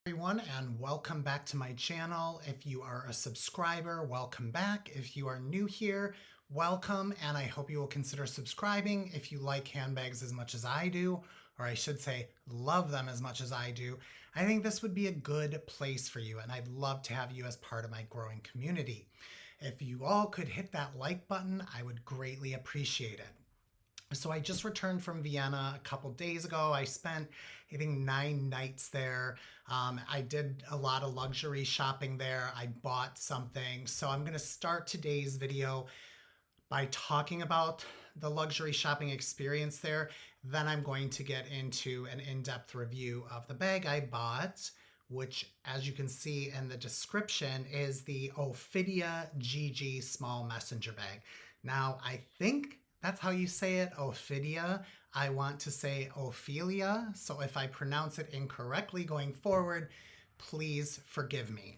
Everyone, and welcome back to my channel. If you are a subscriber, welcome back. If you are new here, welcome, and I hope you will consider subscribing if you like handbags as much as I do, or I should say love them as much as I do. I think this would be a good place for you, and I'd love to have you as part of my growing community. If you all could hit that like button, I would greatly appreciate it. So I just returned from Vienna a couple days ago. I spent, I think, 9 nights there. I did a lot of luxury shopping there. I bought something. So I'm going to start today's video by talking about the luxury shopping experience there. Then I'm going to get into an in-depth review of the bag I bought, which, as you can see in the description, is the Ophidia GG small messenger bag. Now, I think that's how you say it, Ophidia. I want to say Ophelia, so if I pronounce it incorrectly going forward, please forgive me.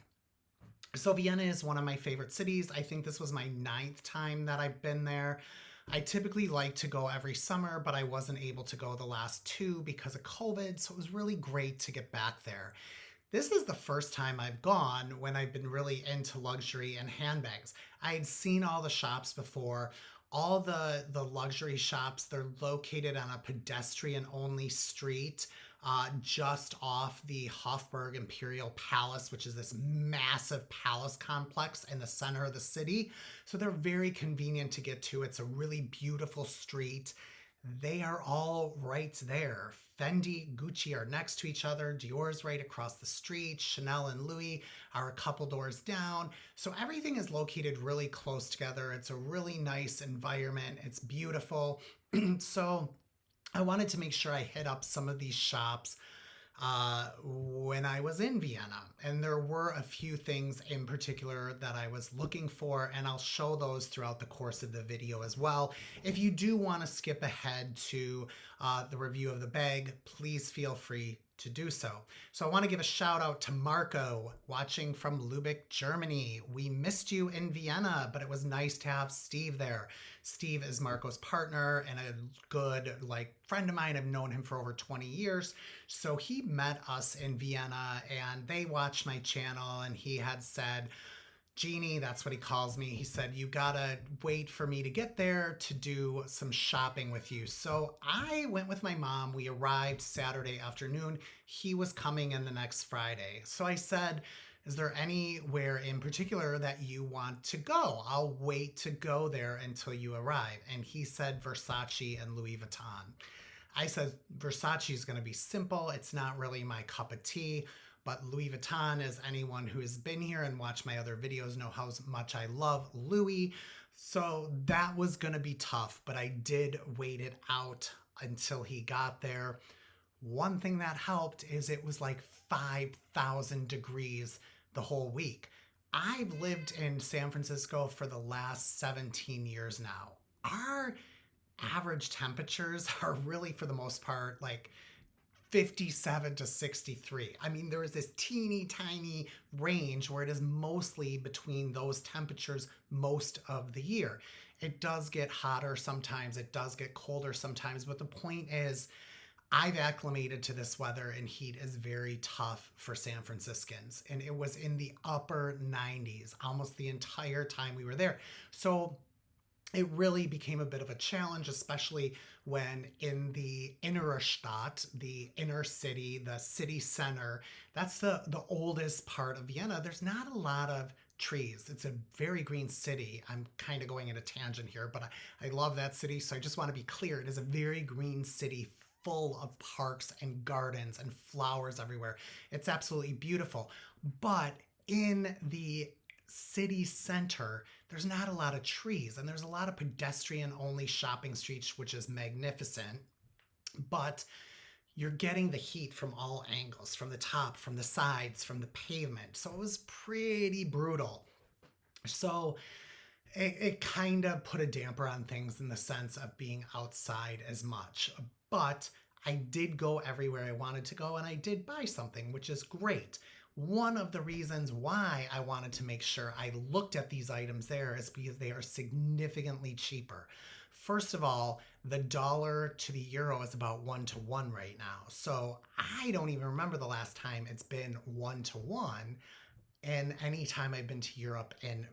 So Vienna is one of my favorite cities. I think this was my 9th time that I've been there. I typically like to go every summer, but I wasn't able to go the last 2 because of COVID, so it was really great to get back there. This is the first time I've gone when I've been really into luxury and handbags. I had seen all the shops before. All the luxury shops, they're located on a pedestrian-only street just off the Hofburg Imperial Palace, which is this massive palace complex in the center of the city. So they're very convenient to get to. It's a really beautiful street. They are all right there. Fendi, Gucci are next to each other. Dior's right across the street. Chanel and Louis are a couple doors down. So everything is located really close together. It's a really nice environment. It's beautiful. So I wanted to make sure I hit up some of these shops when I was in Vienna. And there were a few things in particular that I was looking for, and I'll show those throughout the course of the video as well. If you do want to skip ahead to the review of the bag, please feel free to do so. So I want to give a shout out to Marco watching from Lübeck, Germany. We missed you in Vienna, but it was nice to have Steve there. Steve is Marco's partner and a good friend of mine. I've known him for over 20 years. So he met us in Vienna and they watched my channel, and he had said, Jeannie, that's what he calls me. He said, you gotta wait for me to get there to do some shopping with you. So I went with my mom. We arrived Saturday afternoon. He was coming in the next Friday. So I said, is there anywhere in particular that you want to go? I'll wait to go there until you arrive. And he said Versace and Louis Vuitton. I said, Versace is gonna be simple. It's not really my cup of tea. But Louis Vuitton, as anyone who has been here and watched my other videos know how much I love Louis. So that was going to be tough, but I did wait it out until he got there. One thing that helped is it was like 5,000 degrees the whole week. I've lived in San Francisco for the last 17 years now. Our average temperatures are really, for the most part, 57 to 63. I mean, there is this teeny tiny range where it is mostly between those temperatures most of the year. It does get hotter sometimes, it does get colder sometimes, but the point is, I've acclimated to this weather, and heat is very tough for San Franciscans. And it was in the upper 90s almost the entire time we were there. So it really became a bit of a challenge, especially when in the Innenstadt, the inner city, the city center, that's the oldest part of Vienna. There's not a lot of trees. It's a very green city. I'm kind of going in a tangent here, but I love that city. So I just want to be clear. It is a very green city, full of parks and gardens and flowers everywhere. It's absolutely beautiful. But in the city center, there's not a lot of trees, and there's a lot of pedestrian-only shopping streets, which is magnificent, but you're getting the heat from all angles, from the top, from the sides, from the pavement. So it was pretty brutal. So it kind of put a damper on things in the sense of being outside as much. But I did go everywhere I wanted to go, and I did buy something, which is great. One of the reasons why I wanted to make sure I looked at these items there is because they are significantly cheaper. First of all, the dollar to the euro is about 1 to 1 right now. So I don't even remember the last time it's been 1 to 1. And any time I've been to Europe in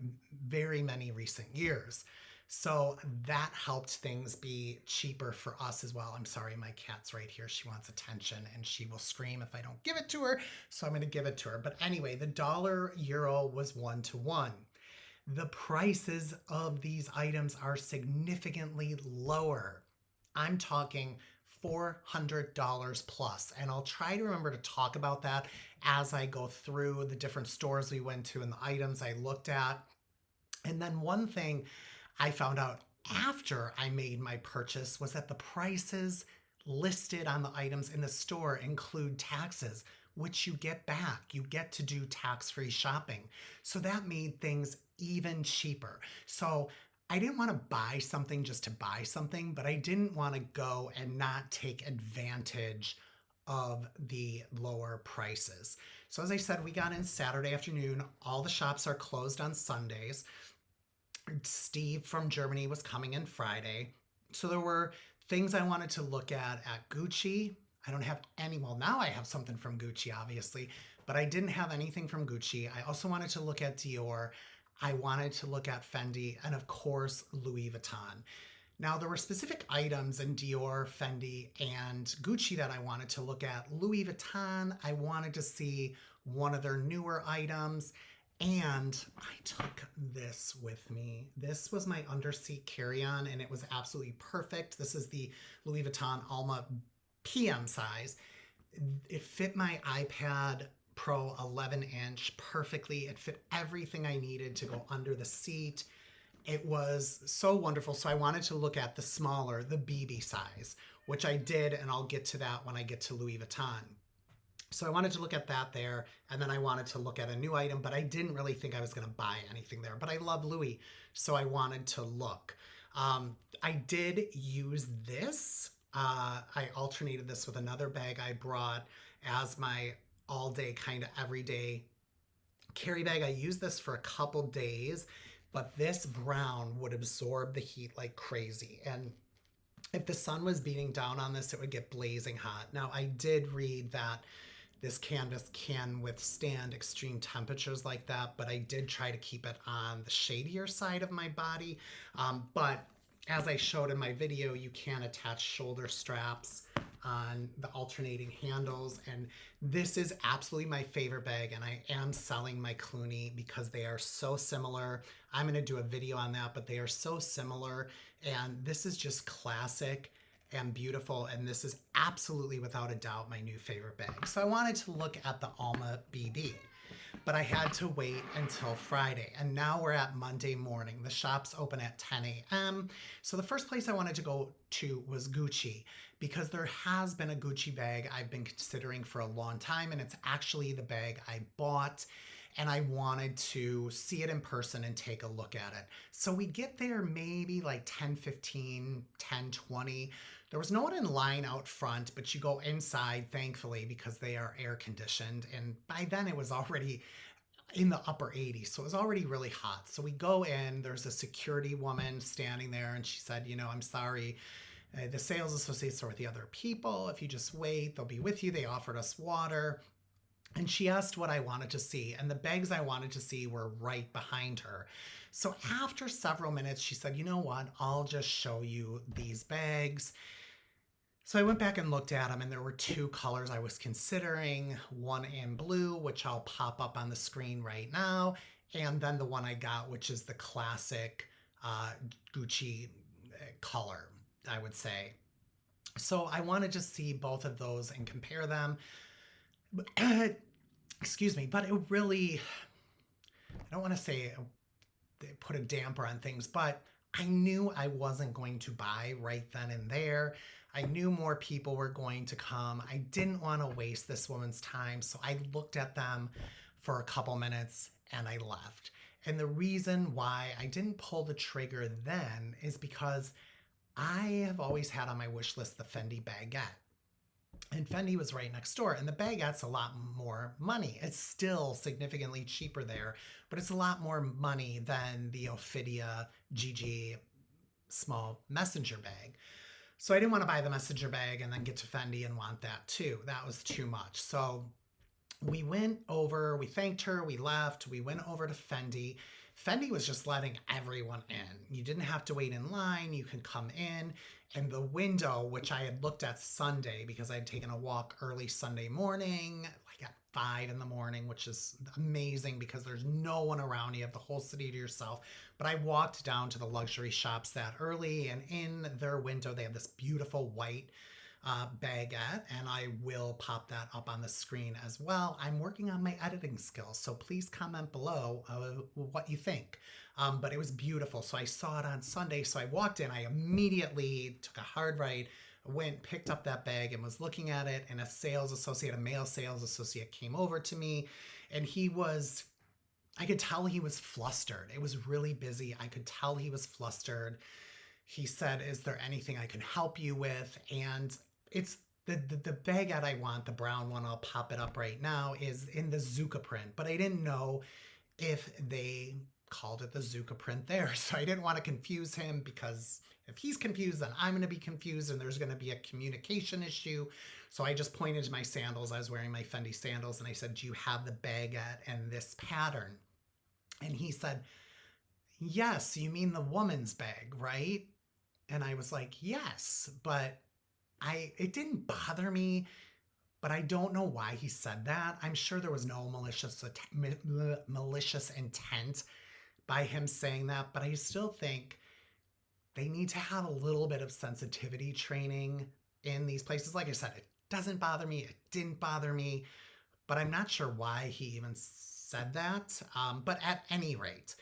very many recent years. So that helped things be cheaper for us as well. I'm sorry, my cat's right here. She wants attention and she will scream if I don't give it to her. So I'm going to give it to her. But anyway, the dollar euro was 1 to 1. The prices of these items are significantly lower. I'm talking $400 plus. And I'll try to remember to talk about that as I go through the different stores we went to and the items I looked at. And then one thing I found out after I made my purchase was that the prices listed on the items in the store include taxes, which you get back. You get to do tax-free shopping. So that made things even cheaper. So I didn't want to buy something just to buy something, but I didn't want to go and not take advantage of the lower prices. So as I said, we got in Saturday afternoon. All the shops are closed on Sundays. Steve from Germany was coming in Friday. So there were things I wanted to look at Gucci. I don't have any, well, now I have something from Gucci, obviously, but I didn't have anything from Gucci. I also wanted to look at Dior. I wanted to look at Fendi, and of course, Louis Vuitton. Now, there were specific items in Dior, Fendi, and Gucci that I wanted to look at. Louis Vuitton, I wanted to see one of their newer items, and I took this with me. This was my underseat carry-on, and it was absolutely perfect. This is the Louis Vuitton Alma PM size. It fit my iPad Pro 11-inch perfectly. It fit everything I needed to go under the seat. It was so wonderful. So I wanted to look at the smaller, the BB size, which I did, and I'll get to that when I get to Louis Vuitton. So I wanted to look at that there, and then I wanted to look at a new item, but I didn't really think I was going to buy anything there. But I love Louis, so I wanted to look. I did use this. I alternated this with another bag I brought as my all-day kind of everyday carry bag. I used this for a couple days, but this brown would absorb the heat like crazy. And if the sun was beating down on this, it would get blazing hot. Now, I did read that this canvas can withstand extreme temperatures like that, but I did try to keep it on the shadier side of my body. But as I showed in my video, you can attach shoulder straps on the alternating handles, and this is absolutely my favorite bag, and I am selling my Clooney because they are so similar. I'm going to do a video on that, but they are so similar, and this is just classic and beautiful, and this is absolutely without a doubt my new favorite bag. So I wanted to look at the Alma BB, but I had to wait until Friday, and now we're at Monday morning. The shops open at 10 a.m. So the first place I wanted to go to was Gucci, because there has been a Gucci bag I've been considering for a long time, and it's actually the bag I bought, and I wanted to see it in person and take a look at it. So we get there maybe like 10:15, 10:20. There was no one in line out front, but you go inside, thankfully, because they are air conditioned. And by then it was already in the upper 80s. So it was already really hot. So we go in, there's a security woman standing there, and she said, I'm sorry, the sales associates are with the other people. If you just wait, they'll be with you. They offered us water. And she asked what I wanted to see, and the bags I wanted to see were right behind her. So after several minutes, she said, you know what, I'll just show you these bags. So I went back and looked at them, and there were two colors I was considering, one in blue, which I'll pop up on the screen right now, and then the one I got, which is the classic Gucci color, I would say. So I wanted to see both of those and compare them. Excuse me, but it really, I don't want to say it put a damper on things, but I knew I wasn't going to buy right then and there. I knew more people were going to come. I didn't want to waste this woman's time, so I looked at them for a couple minutes and I left. And the reason why I didn't pull the trigger then is because I have always had on my wish list the Fendi baguette. And Fendi was right next door, and the baguette's a lot more money. It's still significantly cheaper there, but it's a lot more money than the Ophidia GG small messenger bag. So I didn't want to buy the messenger bag and then get to Fendi and want that too. That was too much. So we went over, we thanked her, we left, we went over to Fendi. Fendi was just letting everyone in. You didn't have to wait in line, you can come in. And the window, which I had looked at Sunday because I had taken a walk early Sunday morning, like at 5 in the morning, which is amazing because there's no one around. You have the whole city to yourself. But I walked down to the luxury shops that early, and in their window, they have this beautiful white baguette, and I will pop that up on the screen as well. I'm working on my editing skills, so please comment below what you think. But it was beautiful. So I saw it on Sunday. So I walked in, I immediately took a hard right, went, picked up that bag and was looking at it. And a sales associate, a male sales associate came over to me, and I could tell he was flustered. It was really busy. I could tell he was flustered. He said, "Is there anything I can help you with?" And it's the baguette I want, the brown one, I'll pop it up right now, is in the Zucca print. But I didn't know if they called it the Zucca print there. So I didn't want to confuse him, because if he's confused, then I'm going to be confused and there's going to be a communication issue. So I just pointed to my sandals. I was wearing my Fendi sandals, and I said, "Do you have the baguette and this pattern?" And he said, "Yes, you mean the woman's bag, right?" And I was like, "Yes," but it didn't bother me, but I don't know why he said that. I'm sure there was no malicious intent by him saying that, but I still think they need to have a little bit of sensitivity training in these places. Like I said, it doesn't bother me. It didn't bother me, but I'm not sure why he even said that. But at any rate,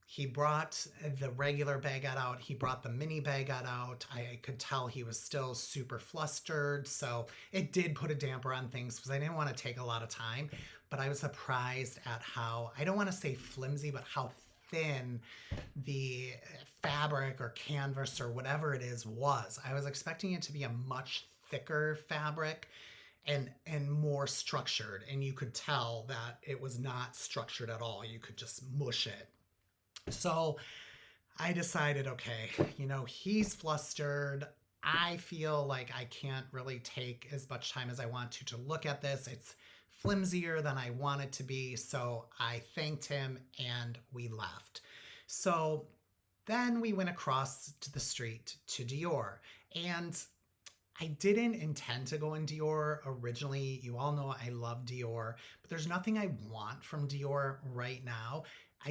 he brought the regular baguette out. He brought the mini baguette out. I could tell he was still super flustered. So it did put a damper on things because I didn't want to take a lot of time. But I was surprised at how, I don't want to say flimsy, but how thin the fabric or canvas or whatever it is was. I was expecting it to be a much thicker fabric and more structured. And you could tell that it was not structured at all. You could just mush it. So I decided, okay, he's flustered. I feel like I can't really take as much time as I want to look at this. It's flimsier than I want it to be. So I thanked him and we left. So then we went across to the street to Dior, and I didn't intend to go in Dior originally. You all know I love Dior, but there's nothing I want from Dior right now.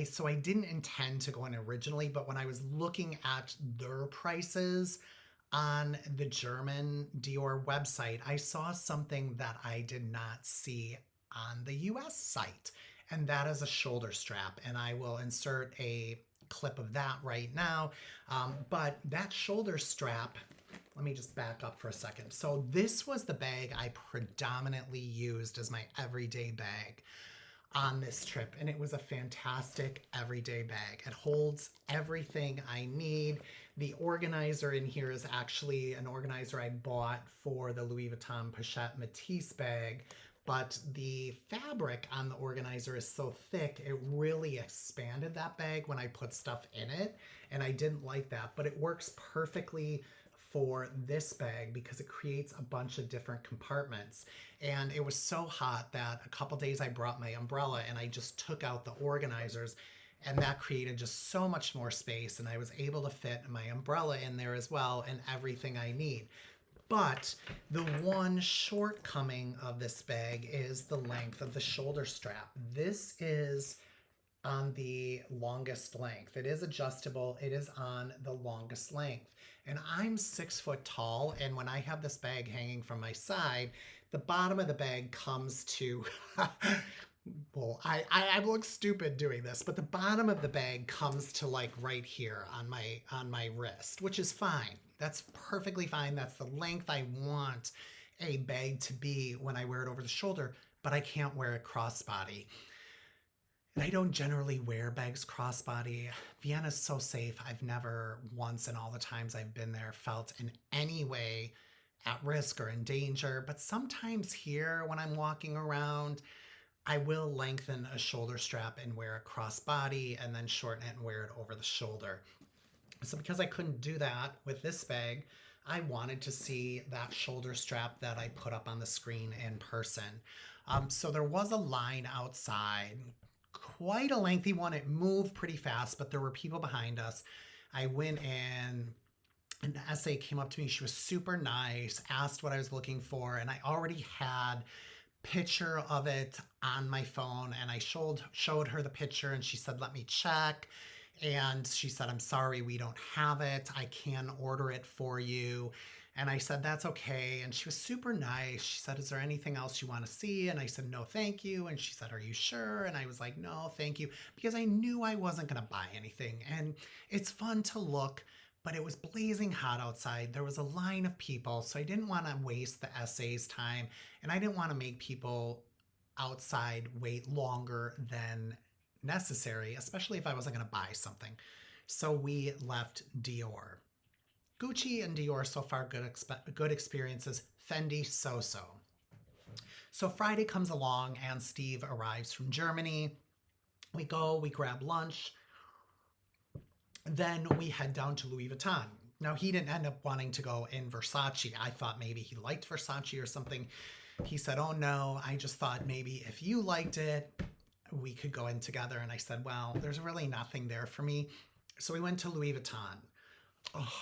So I didn't intend to go in originally, but when I was looking at their prices on the German Dior website, I saw something that I did not see on the US site, and that is a shoulder strap. And I will insert a clip of that right now. But that shoulder strap, let me just back up for a second. So this was the bag I predominantly used as my everyday bag on this trip, and it was a fantastic everyday bag. It holds everything I need. The organizer in here is actually an organizer I bought for the Louis Vuitton Pochette Matisse bag, but the fabric on the organizer is so thick, it really expanded that bag when I put stuff in it, and I didn't like that, but it works perfectly for this bag because it creates a bunch of different compartments. And it was so hot that a couple days I brought my umbrella and I just took out the organizers, and that created just so much more space, and I was able to fit my umbrella in there as well and everything I need. But the one shortcoming of this bag is the length of the shoulder strap. This is on the longest length. It is adjustable. It is on the longest length. And I'm 6 foot tall, and when I have this bag hanging from my side, the bottom of the bag comes to, well, I look stupid doing this, but the bottom of the bag comes to like right here on my wrist, which is fine. That's perfectly fine. That's the length I want a bag to be when I wear it over the shoulder, but I can't wear it crossbody. And I don't generally wear bags crossbody. Vienna's so safe. I've never once in all the times I've been there felt in any way at risk or in danger. But sometimes here when I'm walking around, I will lengthen a shoulder strap and wear a crossbody and then shorten it and wear it over the shoulder. So because I couldn't do that with this bag, I wanted to see that shoulder strap that I put up on the screen in person. So there was a line outside, quite a lengthy one. It moved pretty fast, but there were people behind us. I went in, an SA came up to me. She was super nice, asked what I was looking for, and I already had picture of it on my phone, and I showed her the picture, and she said, let me check. And she said, I'm sorry, we don't have it. I can order it for you. And I said, that's okay. And she was super nice. She said, is there anything else you want to see? And I said, no, thank you. And she said, are you sure? And I was like, no, thank you. Because I knew I wasn't going to buy anything. And it's fun to look, but it was blazing hot outside. There was a line of people. So I didn't want to waste the SA's time. And I didn't want to make people outside wait longer than necessary, especially if I wasn't going to buy something. So we left Dior. Gucci and Dior so far good experiences. Fendi so-so. So Friday comes along and Steve arrives from Germany. We go, we grab lunch. Then we head down to Louis Vuitton. Now, he didn't end up wanting to go in Versace. I thought maybe he liked Versace or something. He said, oh no, I just thought maybe if you liked it, we could go in together. And I said, well, there's really nothing there for me. So we went to Louis Vuitton. Oh,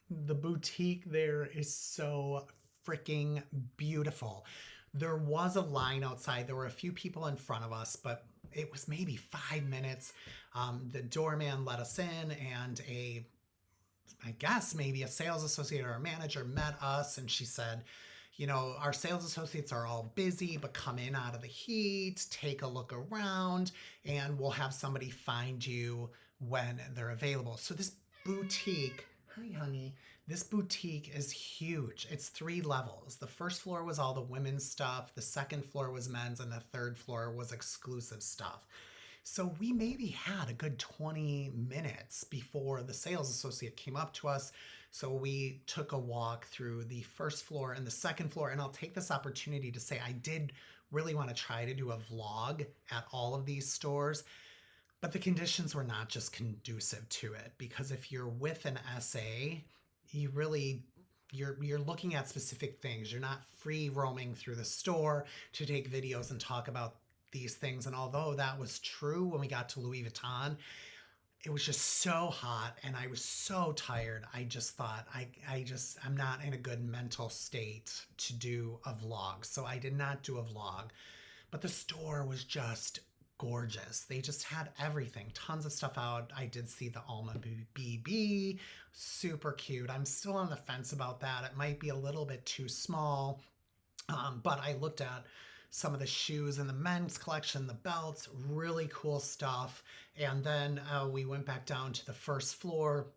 the boutique there is so freaking beautiful. There was a line outside. There were a few people in front of us, but it was maybe 5 minutes. The doorman let us in, and I guess maybe a sales associate or a manager met us, and she said, you know, our sales associates are all busy, but come in out of the heat, take a look around, and we'll have somebody find you when they're available. So this boutique, hi honey, this boutique is huge. It's 3 levels. The first floor was all the women's stuff, the second floor was men's, and the third floor was exclusive stuff. So we maybe had a good 20 minutes before the sales associate came up to us. So we took a walk through the first floor and the second floor. And I'll take this opportunity to say I did really want to try to do a vlog at all of these stores, but the conditions were not just conducive to it, because if you're with an SA, you're looking at specific things. You're not free roaming through the store to take videos and talk about these things. And although that was true when we got to Louis Vuitton, it was just so hot and I was so tired. I just thought I'm not in a good mental state to do a vlog. So I did not do a vlog, but the store was just gorgeous. They just had everything, tons of stuff out. I did see the Alma BB, super cute. I'm still on the fence about that. It might be a little bit too small, but I looked at some of the shoes in the men's collection, the belts, really cool stuff. And then we went back down to the first floor,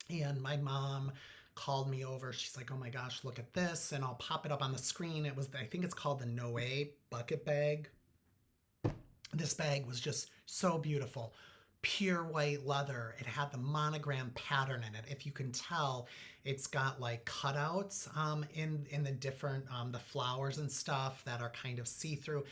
and my mom called me over. She's like, oh my gosh, look at this. And I'll pop it up on the screen. I think it's called the Noe bucket bag. This bag was just so beautiful. Pure white leather. It had the monogram pattern in it. If you can tell, it's got like cutouts in the different the flowers and stuff that are kind of see-through.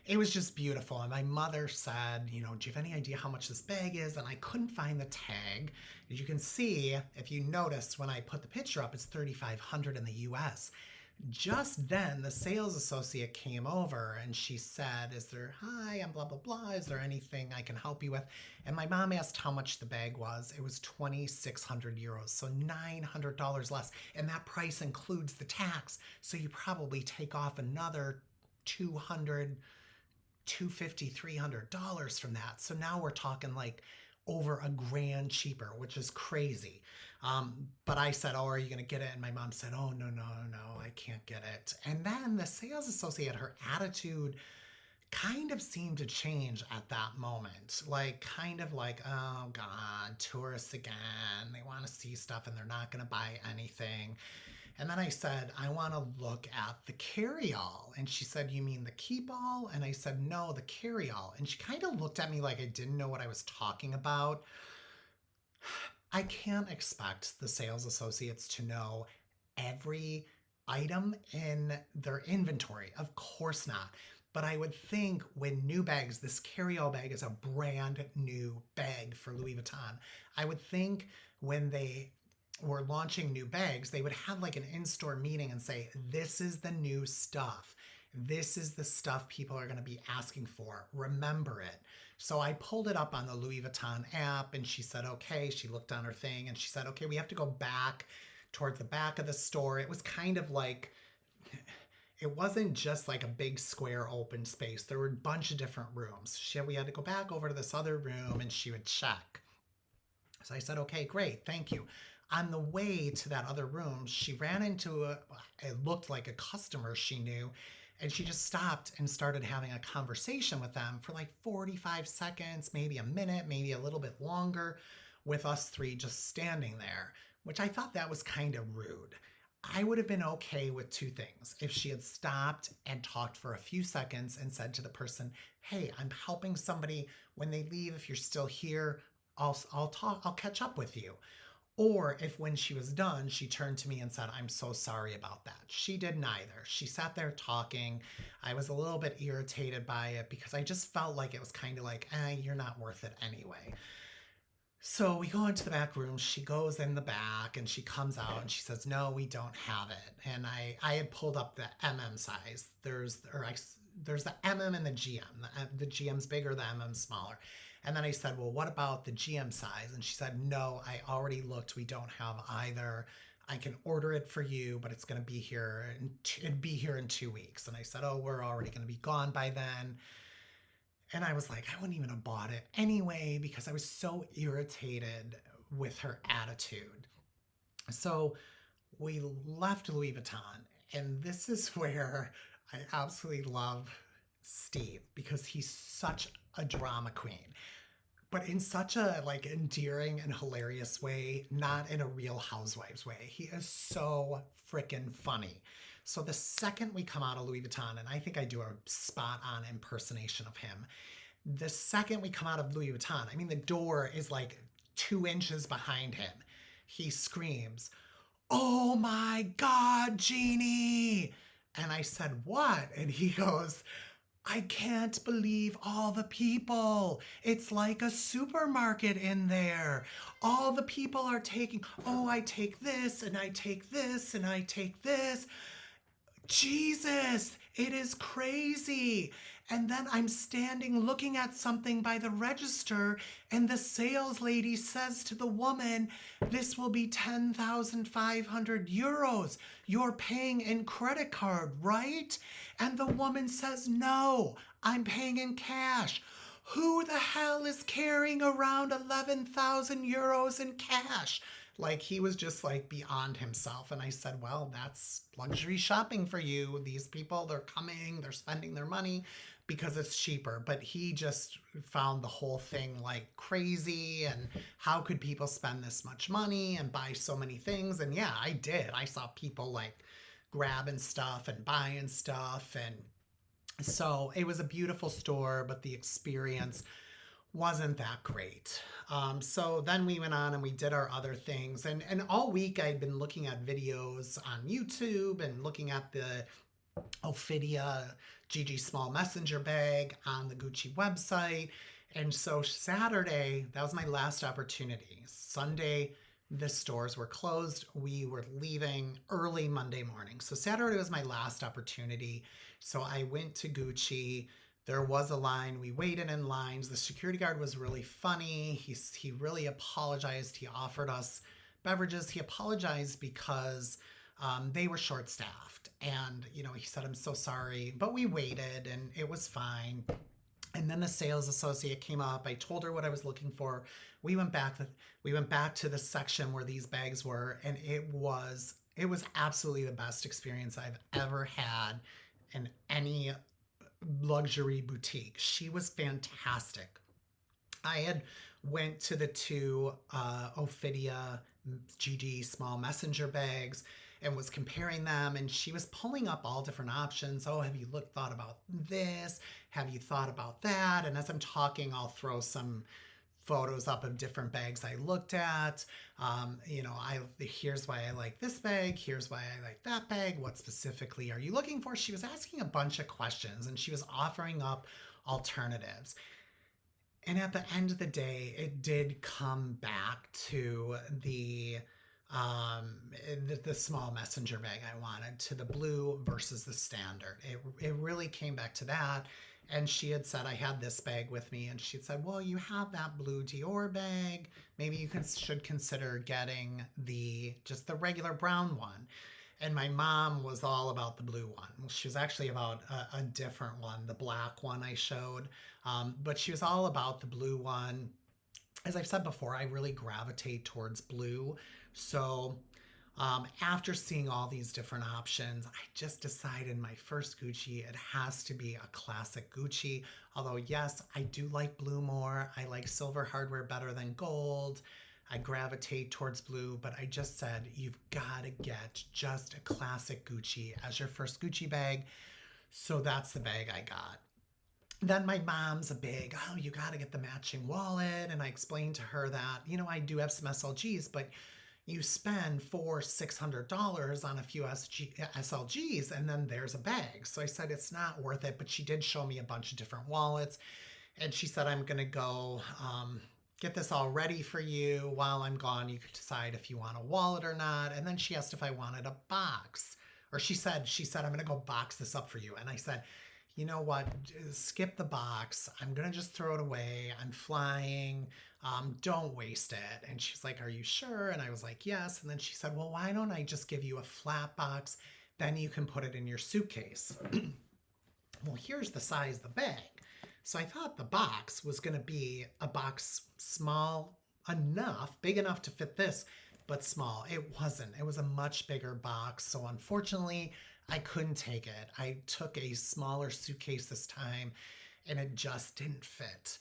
It was just beautiful. And my mother said, you know, do you have any idea how much this bag is? And I couldn't find the tag. As you can see, if you notice when I put the picture up, it's $3,500 in the US. Just then, the sales associate came over and she said, hi, I'm blah, blah, blah. Is there anything I can help you with? And my mom asked how much the bag was. It was 2,600 euros, so $900 less. And that price includes the tax. So you probably take off another $200, $250, $300 from that. So now we're talking like over $1,000 cheaper, which is crazy. But I said, oh, are you going to get it? And my mom said, oh, no, I can't get it. And then the sales associate, her attitude kind of seemed to change at that moment. Kind of like, oh God, tourists again. They want to see stuff and they're not going to buy anything. And then I said, I want to look at the carry-all. And she said, you mean the keep-all? And I said, no, the carry-all. And she kind of looked at me like I didn't know what I was talking about. I can't expect the sales associates to know every item in their inventory. Of course not. But I would think when new bags, this carry-all bag is a brand new bag for Louis Vuitton. I would think when they were launching new bags, they would have like an in-store meeting and say, this is the new stuff. This is the stuff people are going to be asking for. Remember it. So I pulled it up on the Louis Vuitton app and she said, okay. She looked on her thing and she said, okay, we have to go back towards the back of the store. It was kind of like, it wasn't just like a big square open space. There were a bunch of different rooms. We had to go back over to this other room and she would check. So I said, okay, great, thank you. On the way to that other room, she ran into it looked like a customer she knew, and she just stopped and started having a conversation with them for like 45 seconds, maybe a minute, maybe a little bit longer, with us three just standing there, which I thought that was kind of rude. I would have been okay with two things. If she had stopped and talked for a few seconds and said to the person, hey, I'm helping somebody. When they leave, if you're still here, I'll catch up with you. Or if when she was done, she turned to me and said, I'm so sorry about that. She did neither. She sat there talking. I was a little bit irritated by it because I just felt like it was kind of like, you're not worth it anyway. So we go into the back room. She goes in the back and she comes out and she says, no, we don't have it. And I had pulled up the size. There's the and the GM. The GM's bigger, the MM's smaller. And then I said, well, what about the GM size? And she said, no, I already looked. We don't have either. I can order it for you, but it's going to be here. It'd be here in 2 weeks. And I said, oh, we're already going to be gone by then. And I was like, I wouldn't even have bought it anyway because I was so irritated with her attitude. So we left Louis Vuitton. And this is where I absolutely love Steve because he's such a drama queen, but in such a like endearing and hilarious way, not in a Real Housewives way. He is so freaking funny. So the second we come out of Louis Vuitton, and I think I do a spot on impersonation of him. The second we come out of Louis Vuitton, I mean, the door is like 2 inches behind him. He screams, oh my God, Jeannie. And I said, what? And he goes, I can't believe all the people. It's like a supermarket in there. All the people are taking, oh, I take this and I take this and I take this. Jesus, it is crazy. And then I'm standing looking at something by the register, and the sales lady says to the woman, this will be 10,500 euros. You're paying in credit card, right? And the woman says, no, I'm paying in cash. Who the hell is carrying around 11,000 euros in cash? Like, he was just like beyond himself. And I said, well, that's luxury shopping for you. These people, they're coming, they're spending their money because it's cheaper. But he just found the whole thing like crazy. And how could people spend this much money and buy so many things? And yeah, I did. I saw people like grabbing stuff and buying stuff. And so it was a beautiful store, but the experience wasn't that great. So then we went on and we did our other things. And all week I'd been looking at videos on YouTube and looking at the Ophidia GG Small Messenger bag on the Gucci website. And so Saturday, that was my last opportunity. Sunday, the stores were closed. We were leaving early Monday morning. So Saturday was my last opportunity. So I went to Gucci. There was a line. We waited in lines. The security guard was really funny. He really apologized. He offered us beverages. He apologized because they were short-staffed. And, you know, he said, I'm so sorry. But we waited and it was fine. And then the sales associate came up. I told her what I was looking for. We went back to the section where these bags were, and it was absolutely the best experience I've ever had in any luxury boutique. She was fantastic. I had went to the two Ophidia GG Small Messenger bags and was comparing them, and she was pulling up all different options. Oh, have you thought about this? Have you thought about that? And as I'm talking, I'll throw some photos up of different bags I looked at. Here's why I like this bag. Here's why I like that bag. What specifically are you looking for? She was asking a bunch of questions and she was offering up alternatives. And at the end of the day, it did come back to um, the small messenger bag I wanted, to the blue versus the standard. It really came back to that. And she had said, I had this bag with me, and she said, well, you have that blue Dior bag. Maybe you should consider getting just the regular brown one. And my mom was all about the blue one. Well, she was actually about a different one, the black one I showed. But she was all about the blue one. As I've said before, I really gravitate towards blue. So after seeing all these different options, I just decided my first Gucci, it has to be a classic Gucci. Although, yes, I do like blue more. I like silver hardware better than gold. I gravitate towards blue, but I just said you've got to get just a classic Gucci as your first Gucci bag. So that's the bag I got. Then my mom's a big, oh, you got to get the matching wallet. And I explained to her that, I do have some SLGs, but you spend $600 on a few SLGs and then there's a bag. So I said, it's not worth it. But she did show me a bunch of different wallets. And she said, I'm going to go get this all ready for you. While I'm gone, you could decide if you want a wallet or not. And then she asked if I wanted a box. Or she said, I'm going to go box this up for you. And I said, you know what, skip the box. I'm going to just throw it away. I'm flying. Don't waste it. And she's like, are you sure? And I was like, yes. And then she said, well, why don't I just give you a flat box? Then you can put it in your suitcase. Well, here's the size of the bag. So I thought the box was going to be a box small enough, big enough to fit this, but small. It wasn't. It was a much bigger box. So unfortunately, I couldn't take it. I took a smaller suitcase this time and it just didn't fit.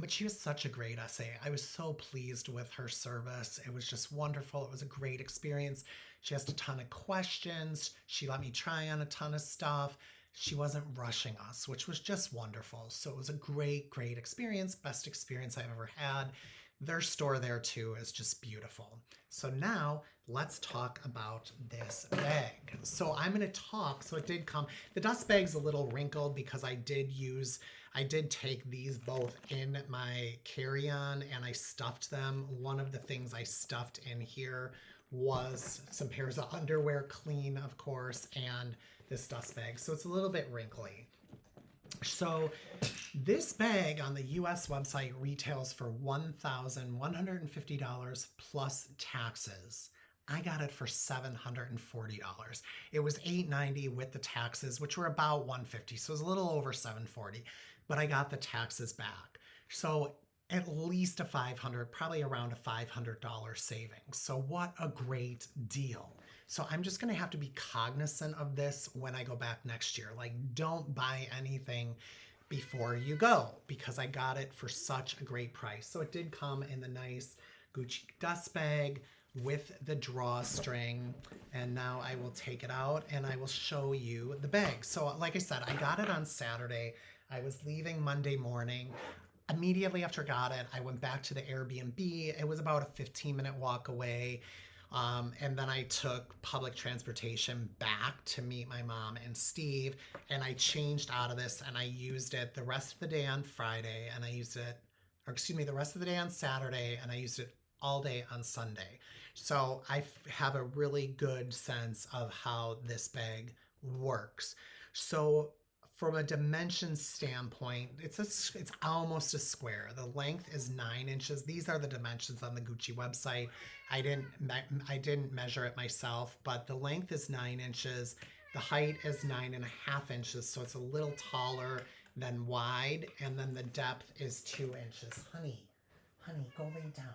But she was such a great essay. I was so pleased with her service. It was just wonderful. It was a great experience. She asked a ton of questions. She let me try on a ton of stuff. She wasn't rushing us, which was just wonderful. So it was a great, great experience. Best experience I've ever had. Their store there too is just beautiful. So now let's talk about this bag. So I'm going to talk. So it did come. The dust bag's a little wrinkled because I did take these both in my carry-on and I stuffed them. One of the things I stuffed in here was some pairs of underwear, clean, of course, and this dust bag. So it's a little bit wrinkly. So this bag on the US website retails for $1,150 plus taxes. I got it for $740. It was $890 with the taxes, which were about $150. So it was a little over $740, but I got the taxes back. So at least a $500, probably around a $500 savings. So what a great deal. So I'm just going to have to be cognizant of this when I go back next year. Like, don't buy anything before you go because I got it for such a great price. So it did come in the nice Gucci dust bag with the drawstring. And now I will take it out and I will show you the bag. So like I said, I got it on Saturday. I was leaving Monday morning. Immediately after I got it, I went back to the Airbnb. It was about a 15-minute walk away. And then I took public transportation back to meet my mom and Steve, and I changed out of this and I used it the rest of the day on Friday, and I used it, the rest of the day on Saturday, and I used it all day on Sunday. So I have a really good sense of how this bag works. So from a dimension standpoint, it's almost a square. The length is 9 inches. These are the dimensions on the Gucci website. I didn't measure it myself, but the length is 9 inches. The height is 9.5 inches, so it's a little taller than wide, and then the depth is 2 inches. Honey, go lay down.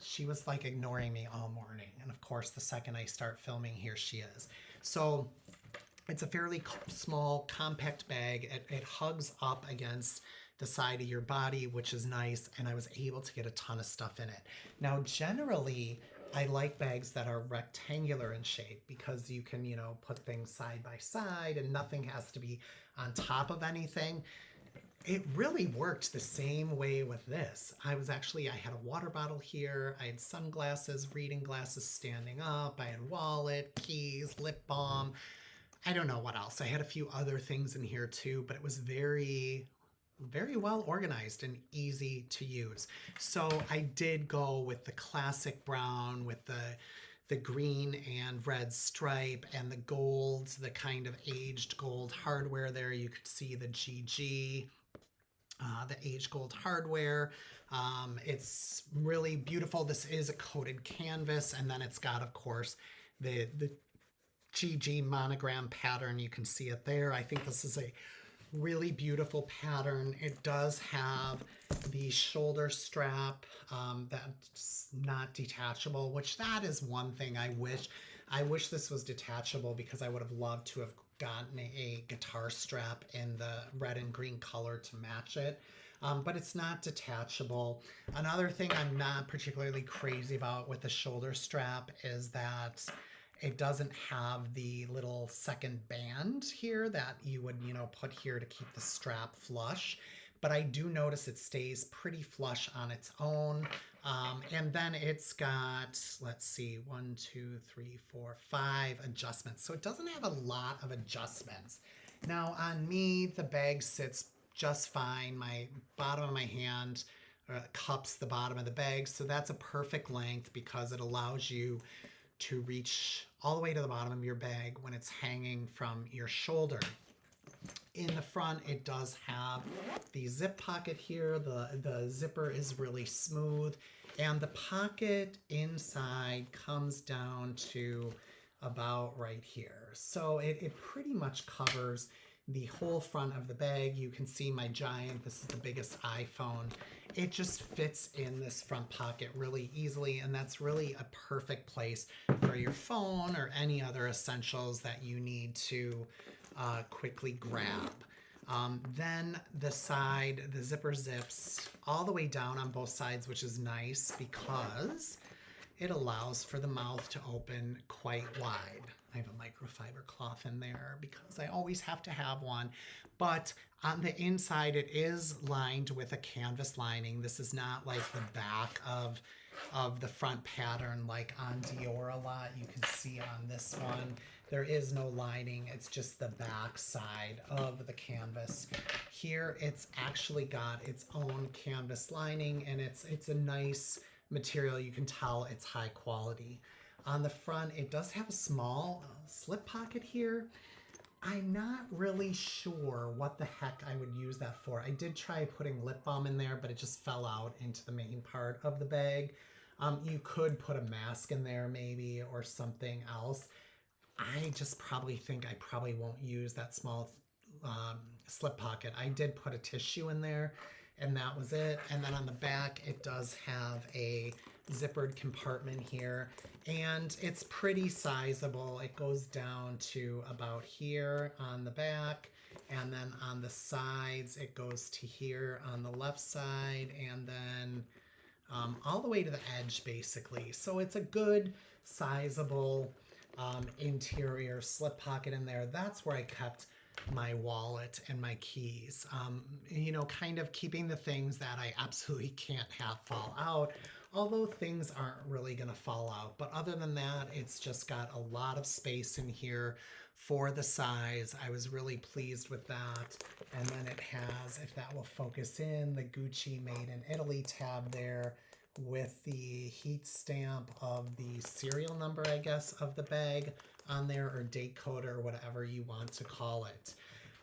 She was like ignoring me all morning, and of course, the second I start filming, here she is. So it's a fairly small, compact bag. It hugs up against the side of your body, which is nice, and I was able to get a ton of stuff in it. Now, generally, I like bags that are rectangular in shape because you can, put things side by side and nothing has to be on top of anything. It really worked the same way with this. I had a water bottle here. I had sunglasses, reading glasses standing up. I had wallet, keys, lip balm. I don't know what else. I had a few other things in here too, but it was very very well organized and easy to use. So I did go with the classic brown with the green and red stripe and the gold, the kind of aged gold hardware there. You could see the GG, the aged gold hardware. It's really beautiful. This is a coated canvas, and then it's got, of course, the GG monogram pattern. You can see it there. I think this is a really beautiful pattern. It does have the shoulder strap that's not detachable, which that is one thing I wish. I wish this was detachable because I would have loved to have gotten a guitar strap in the red and green color to match it. But it's not detachable. Another thing I'm not particularly crazy about with the shoulder strap is that it doesn't have the little second band here that you would, put here to keep the strap flush. But I do notice it stays pretty flush on its own. And then it's got, let's see, 1, 2, 3, 4, 5 adjustments. So it doesn't have a lot of adjustments. Now on me, the bag sits just fine. My bottom of my hand cups the bottom of the bag. So that's a perfect length because it allows you to reach all the way to the bottom of your bag when it's hanging from your shoulder. In the front, it does have the zip pocket here. The zipper is really smooth, and the pocket inside comes down to about right here. So it pretty much covers the whole front of the bag. You can see my giant, this is the biggest iPhone. It just fits in this front pocket really easily, and that's really a perfect place for your phone or any other essentials that you need to quickly grab. Then the side, the zipper zips all the way down on both sides, which is nice because it allows for the mouth to open quite wide. I have a microfiber cloth in there because I always have to have one. But on the inside, it is lined with a canvas lining. This is not like the back of the front pattern like on Dior a lot. You can see on this one, there is no lining. It's just the back side of the canvas. Here, it's actually got its own canvas lining, and it's a nice material. You can tell it's high quality. On the front, it does have a small slip pocket here. I'm not really sure what the heck I would use that for. I did try putting lip balm in there, but it just fell out into the main part of the bag. You could put a mask in there maybe or something else. I just probably think I probably won't use that small slip pocket. I did put a tissue in there, and that was it. And then on the back, it does have a zippered compartment here, and it's pretty sizable. It goes down to about here on the back, and then on the sides, it goes to here on the left side, and then all the way to the edge, basically. So it's a good, sizable interior slip pocket in there. That's where I kept my wallet and my keys. Kind of keeping the things that I absolutely can't have fall out, although things aren't really going to fall out. But other than that, it's just got a lot of space in here for the size. I was really pleased with that. And then it has, if that will focus in, the Gucci Made in Italy tab there with the heat stamp of the serial number, I guess, of the bag on there, or date code, or whatever you want to call it.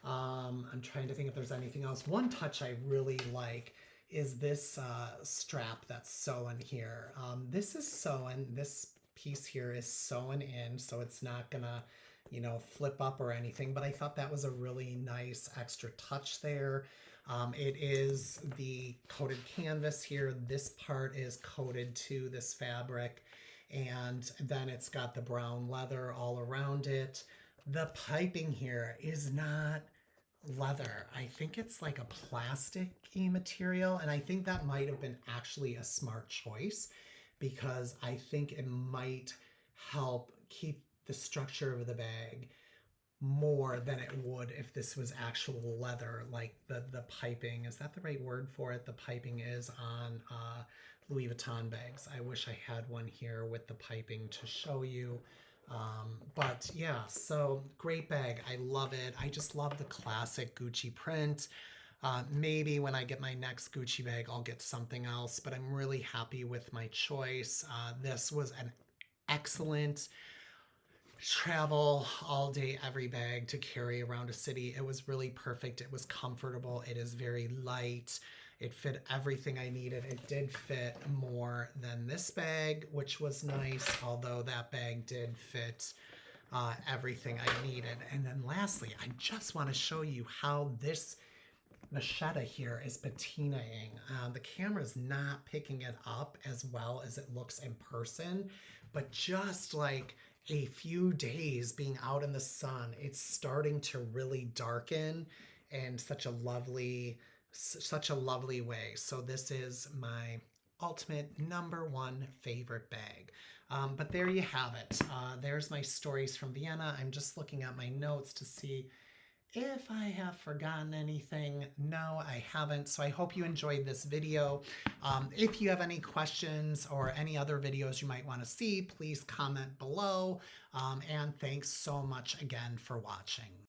I'm trying to think if there's anything else. One touch I really like is this strap that's sewn here. This is sewn, this piece here is sewn in, so it's not gonna, flip up or anything, but I thought that was a really nice extra touch there. It is the coated canvas here. This part is coated to this fabric, and then it's got the brown leather all around it. The piping here is not leather. I think it's like a plastic-y material, and I think that might have been actually a smart choice because I think it might help keep the structure of the bag more than it would if this was actual leather, like the piping. Is that the right word for it? The piping is on Louis Vuitton bags. I wish I had one here with the piping to show you. But yeah, so great bag. I love it. I just love the classic Gucci print. Maybe when I get my next Gucci bag, I'll get something else, but I'm really happy with my choice. This was an excellent travel all day, every bag to carry around a city. It was really perfect. It was comfortable. It is very light. It fit everything I needed. It did fit more than this bag, which was nice, although that bag did fit everything I needed. And then lastly, I just want to show you how this Vachetta here is patinaing. The camera's not picking it up as well as it looks in person, but just like a few days being out in the sun, it's starting to really darken in such a lovely way. So this is my ultimate #1 favorite bag. But there you have it. There's my stories from Vienna. I'm just looking at my notes to see if I have forgotten anything. No, I haven't. So I hope you enjoyed this video. If you have any questions or any other videos you might want to see, please comment below. And thanks so much again for watching.